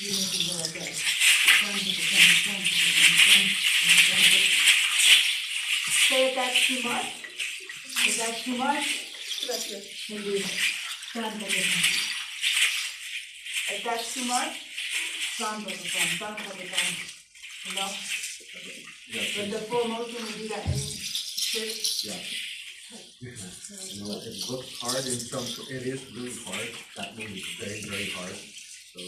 You need to go like that. Say if that's too much. If that's too much, that's it. Maybe if that's too much, you know? But the full motion would do that any trick. Yeah. You know, it looks hard in some, it is really hard. That move is very, very hard. So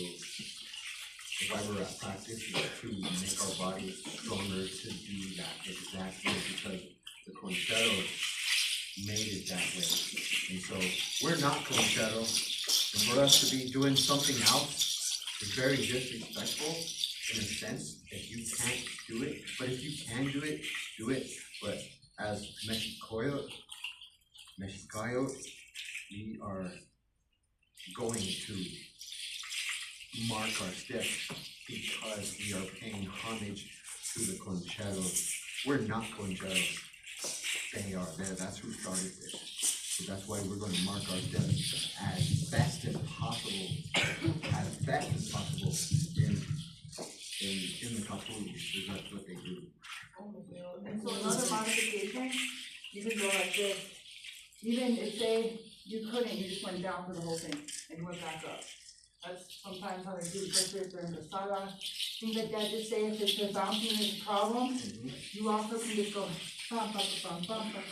if I were at practice, to make our bodies stronger to do that exactly because the concerto made it that way. And so we're not concerto. And for us to be doing something else is very disrespectful in a sense if you can't do it. But if you can do it, do it. But as Mexicayo, we are going to mark our steps because we are paying homage to the concheros. We're not concheros. They are there. That's who started this. So that's why we're going to mark our steps as best as possible, in the capulli, because that's what they do. And so another modification, you could go like this. Even if say you couldn't, you just went down for the whole thing and went back up. That's sometimes how they do verses or in the saga. Things like that, just say if it's a bouncing is a problem, you also can just go bum, bum, bum, bum, bum, bum.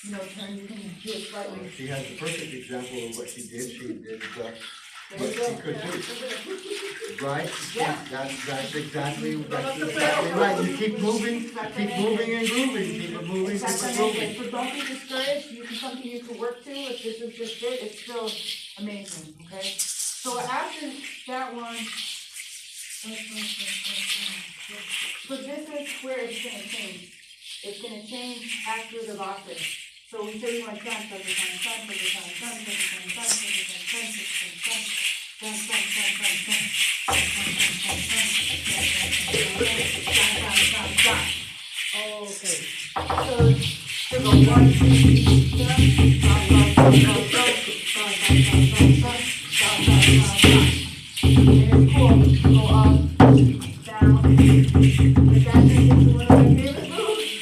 You know, turn, you can do it slightly. She has a perfect example of what she did. She did what There you she go. could do. Right? Yeah. That's exactly right. You keep moving and grooving. Keep it moving, keep it moving. So don't be discouraged, you can something you can work to, if this is just it, it's still amazing, okay? So after that one, so this is where it's gonna change. It's gonna change after the bosses. So we say we want sun. Okay. So go 1, 2, 3, and it's cool. Go up, down. If that is one of my favorite moves.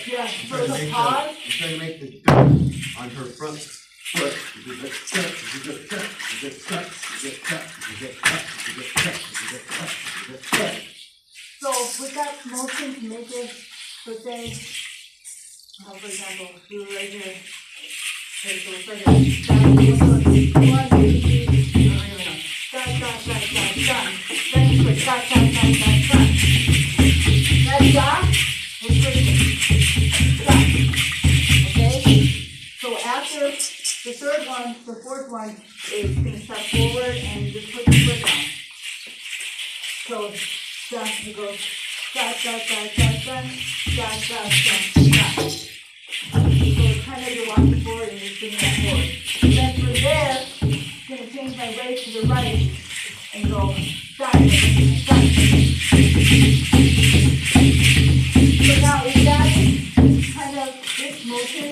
Yeah, so the pause. I'm trying to make the dip on her front foot. So with that motion to make it, so say, for example, we were right here. Okay, so it's right here. 1, 2, 3, no. Then you put That's that. Okay? So after the third one, the fourth one is going to step forward and you just put the foot down. So it goes da, da, da, da, da, da, da, da, da. So it's kind of you're walking forward and you're swinging that forward. Then from there, I'm gonna change my weight to the right and go da, da, da, da. So now if that is kind of this motion,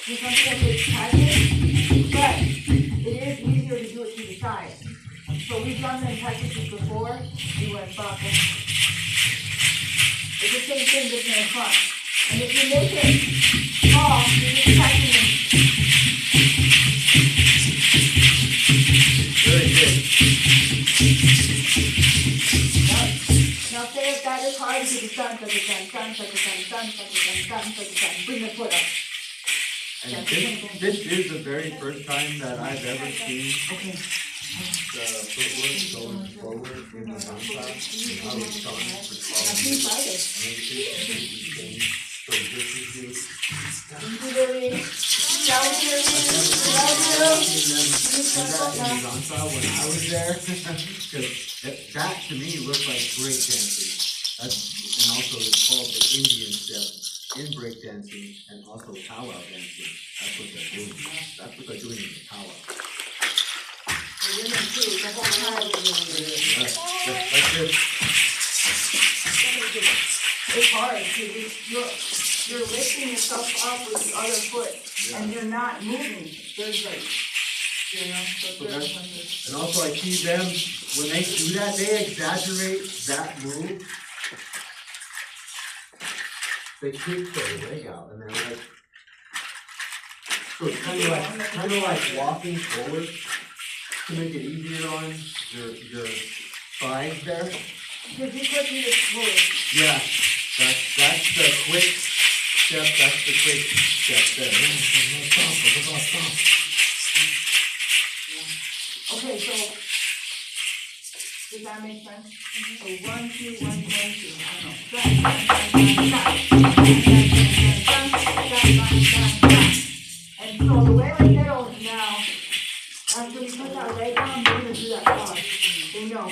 you can feel it's practice, but it is easier to do it to the side. So we've done them practices before. We went back. It's the same thing just in front. And if you make it small, you're just practicing it. Very good. Now say if that is hard, you can dun, dun, dun, dun, dun, dun, dun, dun, dun, dun, dun, dun, bring the foot up. And this is the very first time that I've ever seen Okay. the footwork going forward in the down class. I was trying for 12 Please years. try this. And everything so this is you. You do it. Down here. When I was there, because that to me looked like break dancing. And also it's called the Indian step in break dancing and also powwow dancing. That's what they're doing. That's what they're doing in the powwow. The women too, the whole time they're doing it. Yes, that's it. It's hard because you're lifting yourself up with the other foot and you're not moving. There's like, so there's And also I see them, when they do that, they exaggerate that move. They kick their leg out and they're like, so it's kind of like walking forward to make it easier on your thighs there. Because you could be exposed. Yeah, that's the quick step, that's the quick step there. Okay, so does that make sense? So 1, 2, 1, 1, 2. And so the way we middle now, after we put that leg down, we're going to do that pause. So we know.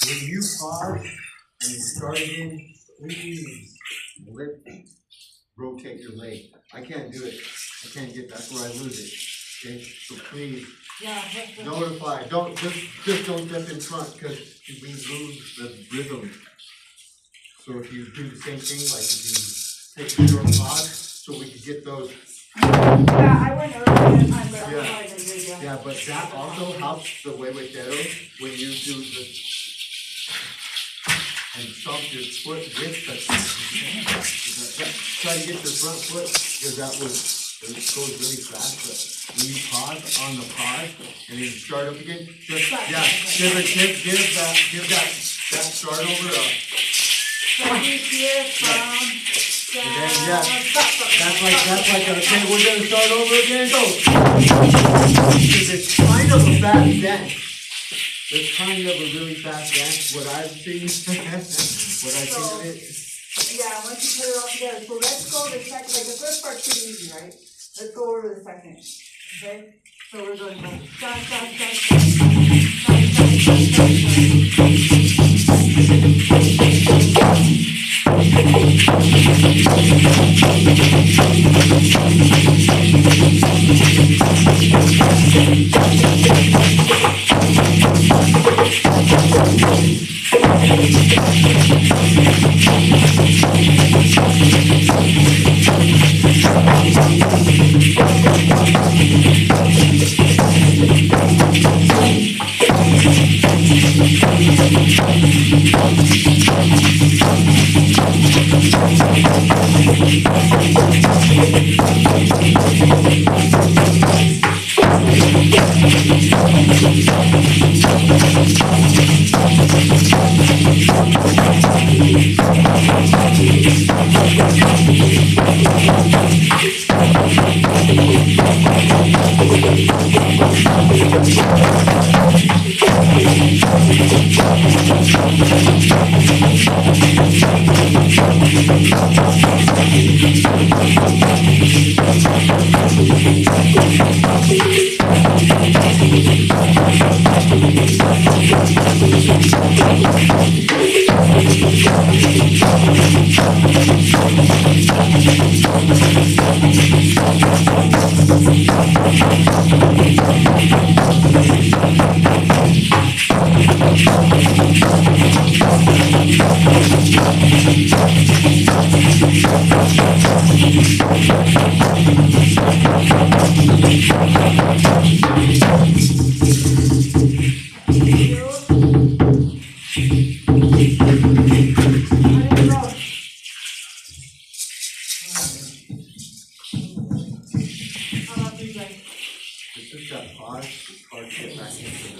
And when you pause and you start again, please lift, rotate your leg. I can't do it. I can't get, that's where I lose it. Okay, so please notify. Don't just don't step in front because we lose the rhythm. So if you do the same thing, like if you take a short pause, so we can get those. yeah, I went earlier that time, but I'm Yeah. sorry I did, Yeah, but that also helps the huevotero when you do the and stomp your foot with the, try to get your front foot, because that it goes really fast, but when you pause on the pause, and then start up again, just, yeah, give that start over So he's here from, and then, yeah, that's like, okay, we're gonna start over again, go. Because it's kind of a fast dance. It's kind of a really fast dance, what I've seen, what I think of it. Yeah, once you put it all together, so let's go to the second, like the first part's pretty easy, right? Let's go over to the second, okay? So we're going to go, stop, stop, stop, stop,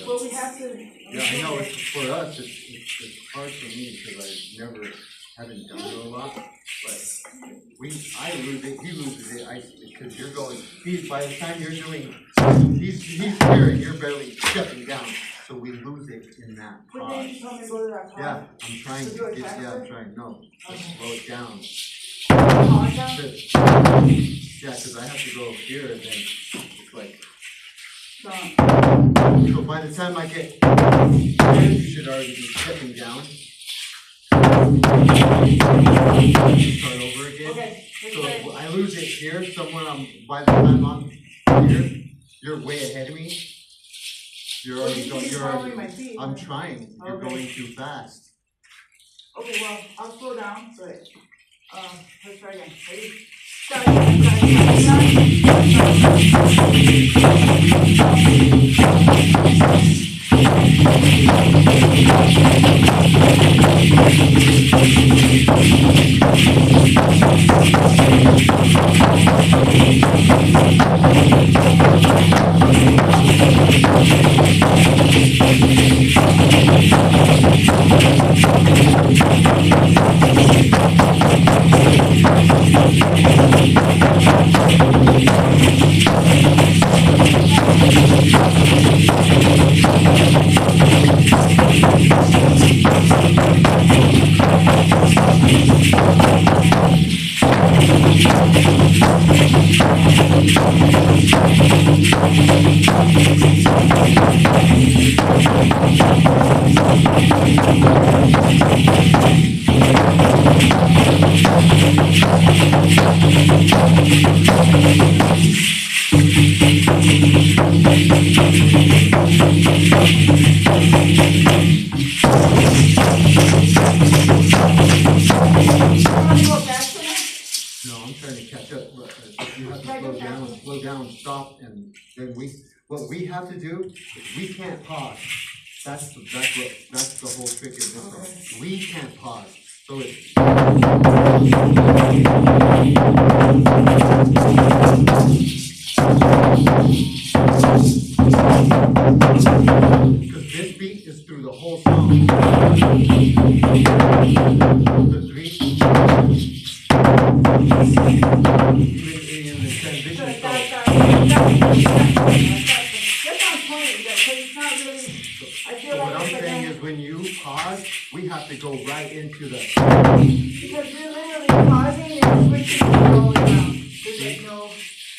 well, we have to. Yeah, I know, for us, it's hard for me, because I haven't done it a lot, but I lose it, he loses it, because you're going, by the time you're doing, he's here and you're barely stepping down, so we lose it in that But pause. then you told me to go to that pause. Yeah, I'm trying To to do it get, faster? yeah, I'm trying, no, just slow it down. Pause down? Yeah, because I have to go here, and then it's like, Stop. so by the time I get here, you should already be stepping down. Start over again. Okay, So I lose it here, by the time I'm here, you're way ahead of me. You're already going, my feet. I'm trying, you're Okay. going too fast. Okay, well, I'll slow down, but, let's try again. Ready? Start. Slow down, stop, and then what we have to do is we can't pause. That's the whole trick of this one. we can't pause. So it's because this beat is through the whole song. The three, even in the transition. So what I'm saying is when you pause, we have to go right into the. Because we're literally pausing and switching all around. There's like no.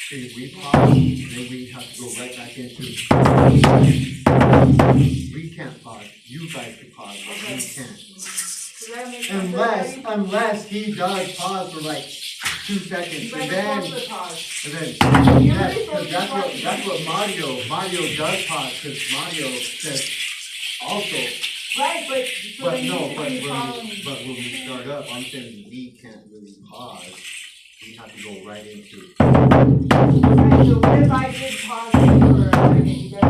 See, we pause, then we have to go right back into. We can't pause. You guys can pause, but we can't. Unless he does pause for like 2 seconds, and then yes, because that's what Mario does pause, because Mario says also. Right, but when we start up, I'm saying we can't really pause. We have to go right into. Right, so what if I did pause for a second? You guys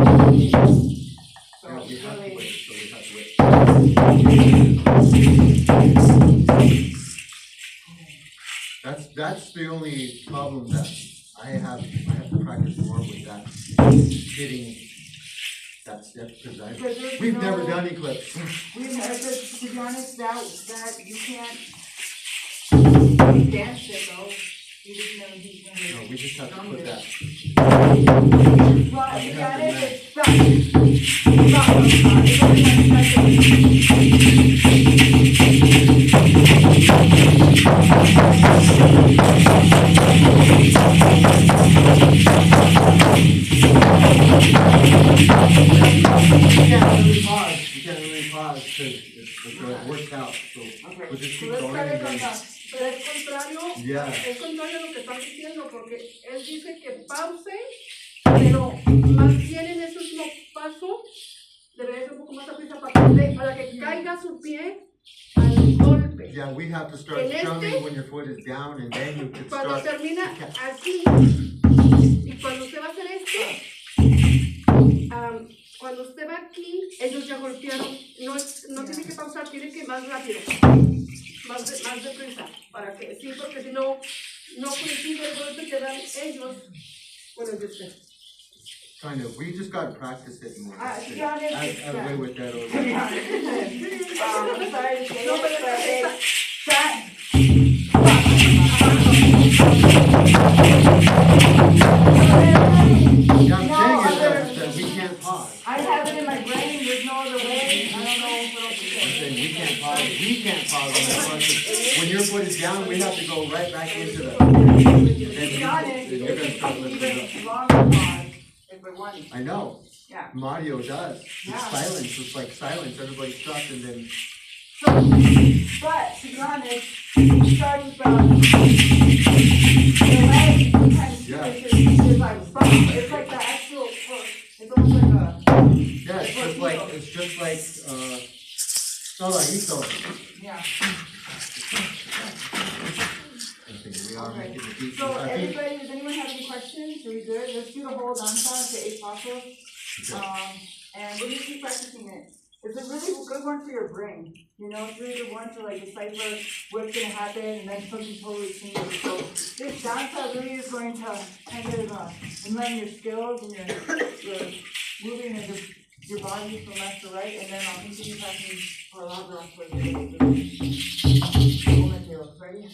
so we have to wait. So we have to wait. That's the only problem that I have to practice more with that hitting that step because we've never done eclipse. We've never, to be honest, that you can't dance it though. You just never do it. No, we just have to put that. Well, to be honest, it's stuck. We can't really pause because it works out. So we'll just keep going. Pero es contrario, yeah. Es contrario a lo que están diciendo, porque él dice que pause, pero más bien en ese último paso debería ser un poco más a prisa para que caiga su pie al golpe. Yeah, we have to start strumming when your foot is down, and then you can cuando start. Termina así, y cuando usted va a hacer esto, cuando usted va aquí, ellos ya golpearon, no tiene que pausar, tiene que ir más rápido. Más deprisa, para que sí, porque si no coincide el golpe que dan ellos con el de usted. Kind of, we just got to practice it more. To be honest, I've way with that over. I'm sorry to say it, but Yeah, I'm saying that we can't pause. I have it in my brain, there's no other way, I don't know what else to say. I'm saying we can't pause. We can't pause on that one. When your foot is down, we have to go right back into the. To be honest, You're gonna it's start even lifting up. longer pause if we want. I know. Yeah. Mario does. It's Yeah. silence. It's like silence. Everybody stops and then. So, but to be honest, starting from the leg, Yeah. it's like bump. It's like the actual foot. It's almost like a. Yeah, it's just like Solajito. Yeah. We are making the beat. So everybody, does anyone have any questions? Are we good? Let's do the whole danza to 8 pasos. And we're just keep practicing it. It's a really good one for your brain. You know, it's really good one to like decipher what's going to happen and then something totally changes. So this danza really is going to kind of enlighten your skills and your moving of your body from left to right. And then I'll continue practicing for a lot of for the Ready?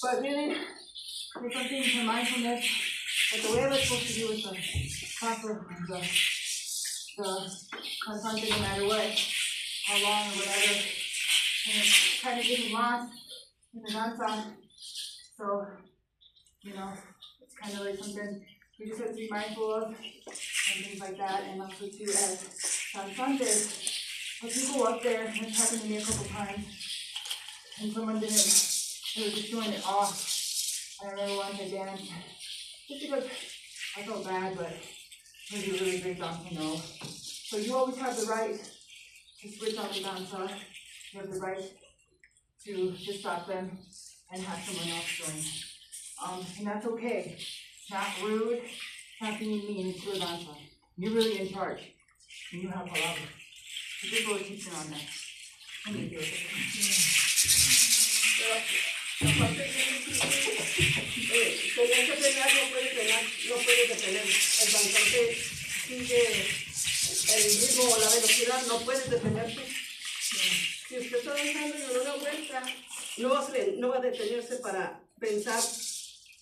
But really, there's something to mindfulness, but the way we're supposed to do with the proper, the confronted no matter what, how long or whatever, and it's kind of getting lost in the danza. So, you know, it's kind of like something we just have to be mindful of and things like that. And also too, as danzantes, when people up there, and it's happened to me a couple times, and someone didn't, they were just doing it off. I remember once I danced, just because I felt bad, but it was a really great dancer, you know. So you always have the right to switch on the dancer. You have the right to just stop them and have someone else join. And that's okay. Not rude, not being mean to a dancer. You're really in charge, and you have palabra. So just really teaching on that. I'm gonna do it. Aparte tener que frenar no puede detener. El danzante sigue el ritmo o la velocidad, no puede detenerse. Si usted está danzando y en una vuelta, no va a detenerse para pensar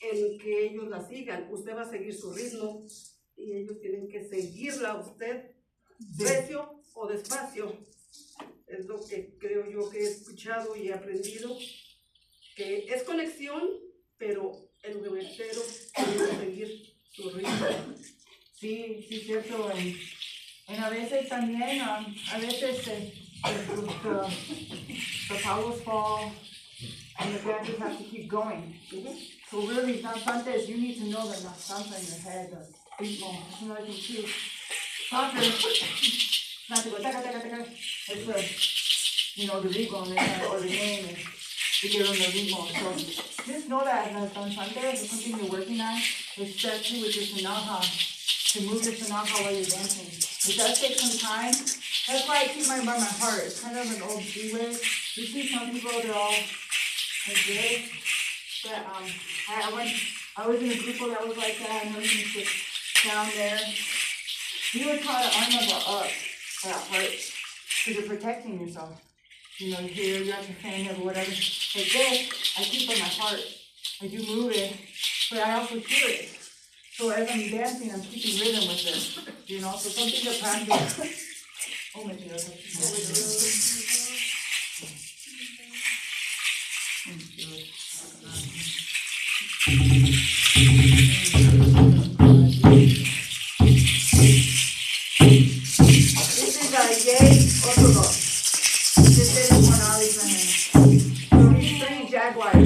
en que ellos la sigan. Usted va a seguir su ritmo y ellos tienen que seguirla a usted, recio o despacio. Es lo que creo yo que he escuchado y he aprendido. Que es conexión, pero el juguetero debe seguir su ritmo. Sí, sí, cierto. En a veces también, a veces the follows fall and the dancers have to keep going. So really, danzantes, you need to know the danza in your head, the ritmo. That's another thing too. Soccer, not to go taka taka taka. It's the ritmo or the game. get on the ritmo. So just know that on Sunday, if it's something you're working on, it's step 2 with your sinaja, to move your sinaja while you're dancing. It does take some time. That's why I keep mine by my heart. It's kind of an old way. You see some people, they're all like this. But I was in a group that was like that, and everything sit down there. You would try to arm level up that heart, because you're protecting yourself. You know, here you have your fan or whatever. Like this, I keep on my heart. I do move it, but I also hear it. So as I'm dancing, I'm keeping rhythm with it. You know, so something to practice. Oh my God. This is a yay orthodox. This is one Ali's hand. So these 3 jaguars.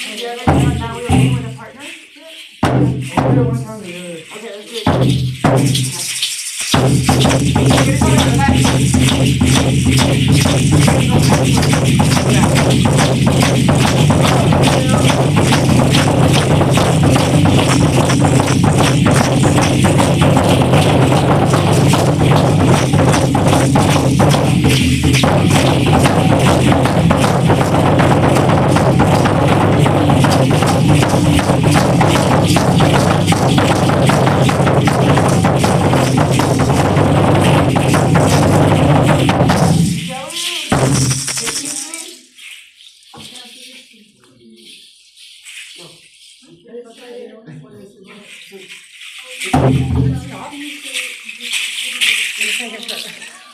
Have you ever done that with a partner? Okay, let's do it. You're gonna go to the back. Stop.